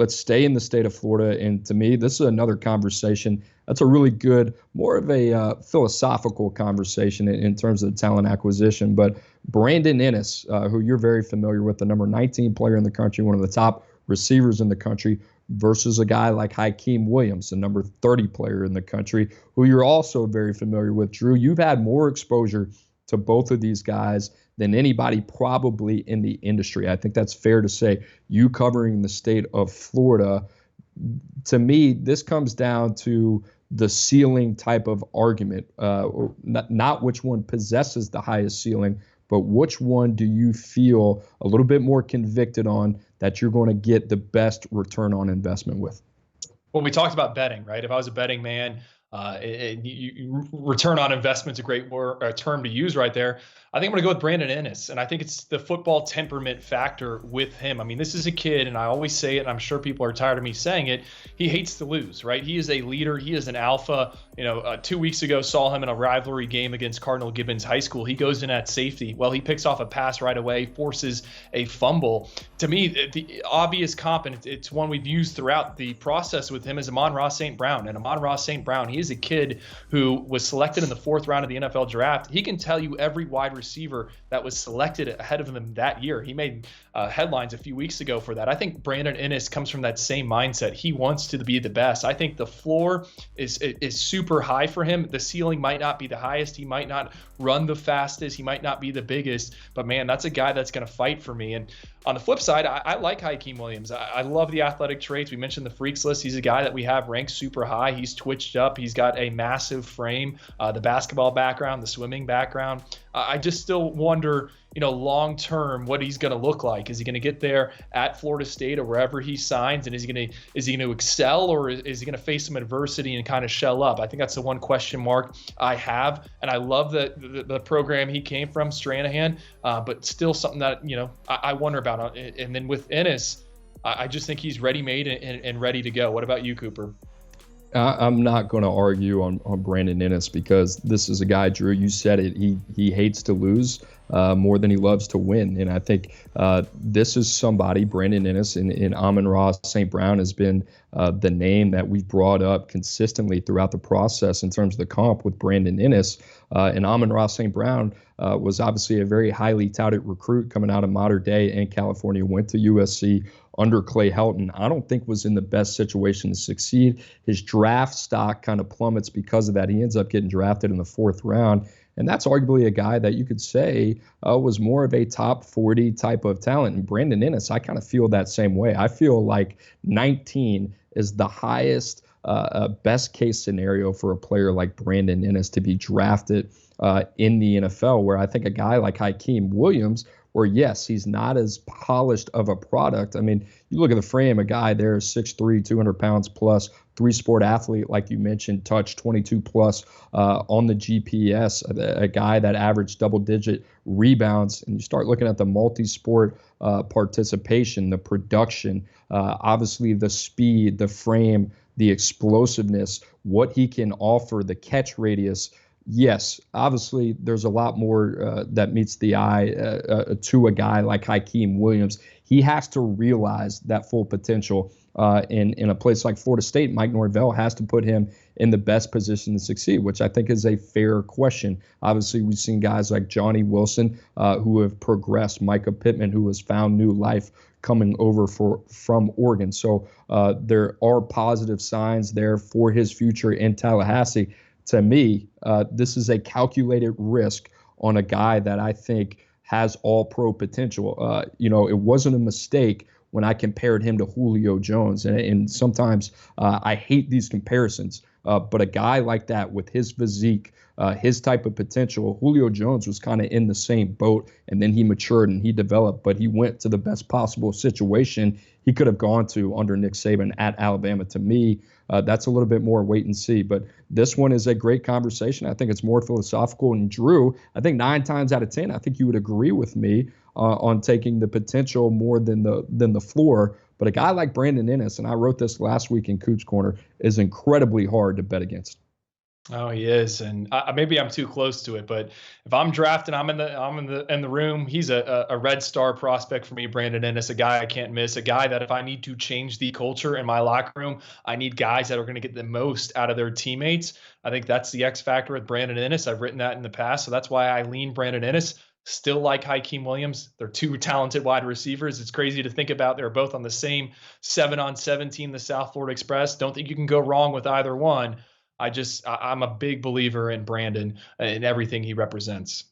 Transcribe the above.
let's stay in the state of Florida. And to me, this is another conversation that's a really good, more of a philosophical conversation in terms of the talent acquisition. But Brandon Inniss, who you're very familiar with, the number 19 player in the country, one of the top receivers in the country, versus a guy like Hykeem Williams, the number 30 player in the country, who you're also very familiar with. Drew, you've had more exposure to both of these guys than anybody probably in the industry. I think that's fair to say. You covering the state of Florida, to me, this comes down to the ceiling type of argument, not which one possesses the highest ceiling, but which one do you feel a little bit more convicted on that you're going to get the best return on investment with? Well, we talked about betting, right? If I was a betting man, return on investment is a great term to use right there. I think I'm going to go with Brandon Inniss, and I think it's the football temperament factor with him. I mean, this is a kid, and I always say it, and I'm sure people are tired of me saying it. He hates to lose, right? He is a leader. He is an alpha. 2 weeks ago, saw him in a rivalry game against Cardinal Gibbons High School. He goes in at safety. Well, he picks off a pass right away, forces a fumble. To me, the obvious comp, and it's one we've used throughout the process with him, is Amon-Ra St. Brown. And Amon-Ra St. Brown, he is a kid who was selected in the 4th round of the NFL draft. He can tell you every wide receiver that was selected ahead of him that year. He made headlines a few weeks ago for that. I think Brandon Inniss comes from that same mindset. He wants to be the best. I think the floor is super high for him. The ceiling might not be the highest. He might not run the fastest. He might not be the biggest. But, man, that's a guy that's going to fight for me. And on the flip side, I like Hykeem Williams. I love the athletic traits. We mentioned the freaks list. He's a guy that we have ranked super high. He's twitched up. He's got a massive frame, the basketball background, the swimming background. I just still wonder, long term, what he's going to look like. Is he going to get there at Florida State or wherever he signs, and is he going to excel, or is he going to face some adversity and kind of shell up? I think that's the one question mark I have. And I love the program he came from, Stranahan, but still something that I wonder about. And then with Inniss, I just think he's ready-made and ready to go. What about you, Cooper? I'm not going to argue on Brandon Inniss, because this is a guy, Drew, you said it, he hates to lose more than he loves to win. And I think this is somebody, Brandon Inniss, and Amon-Ra St. Brown has been the name that we've brought up consistently throughout the process in terms of the comp with Brandon Inniss. And Amon-Ra St. Brown was obviously a very highly touted recruit coming out of Mater Dei in California, went to USC under Clay Helton. I don't think was in the best situation to succeed. His draft stock kind of plummets because of that. He ends up getting drafted in the 4th round. And that's arguably a guy that you could say was more of a top 40 type of talent. And Brandon Inniss, I kind of feel that same way. I feel like 19 is the highest best case scenario for a player like Brandon Inniss to be drafted in the NFL, where I think a guy like Hykeem Williams, or yes, he's not as polished of a product. I mean, you look at the frame, a guy there is 6'3", 200 pounds plus, 3-sport athlete, like you mentioned, touch 22 plus on the GPS, a guy that averaged double-digit rebounds. And you start looking at the multi-sport participation, the production, obviously the speed, the frame, the explosiveness, what he can offer, the catch radius. Yes, obviously there's a lot more that meets the eye to a guy like Hykeem Williams. He has to realize that full potential in a place like Florida State. Mike Norvell has to put him in the best position to succeed, which I think is a fair question. Obviously, we've seen guys like Johnny Wilson who have progressed, Micah Pittman who has found new life coming over from Oregon. So there are positive signs there for his future in Tallahassee. To me, this is a calculated risk on a guy that I think has all pro potential. It wasn't a mistake when I compared him to Julio Jones. And sometimes I hate these comparisons, but a guy like that with his physique, his type of potential, Julio Jones was kind of in the same boat, and then he matured and he developed, but he went to the best possible situation he could have gone to under Nick Saban at Alabama. To me, that's a little bit more wait and see. But this one is a great conversation. I think it's more philosophical. And Drew, I think 9 times out of 10, I think you would agree with me on taking the potential more than the floor. But a guy like Brandon Inniss, and I wrote this last week in Cooch Corner, is incredibly hard to bet against. Oh, he is, and maybe I'm too close to it, but if I'm drafting, I'm in the room. He's a red star prospect for me, Brandon Inniss, a guy I can't miss, a guy that if I need to change the culture in my locker room, I need guys that are going to get the most out of their teammates. I think that's the X factor with Brandon Inniss. I've written that in the past, so that's why I lean Brandon Inniss. Still like Hykeem Williams. They're two talented wide receivers. It's crazy to think about. They're both on the same 7-on-7 team, the South Florida Express. Don't think you can go wrong with either one. I'm a big believer in Brandon and everything he represents.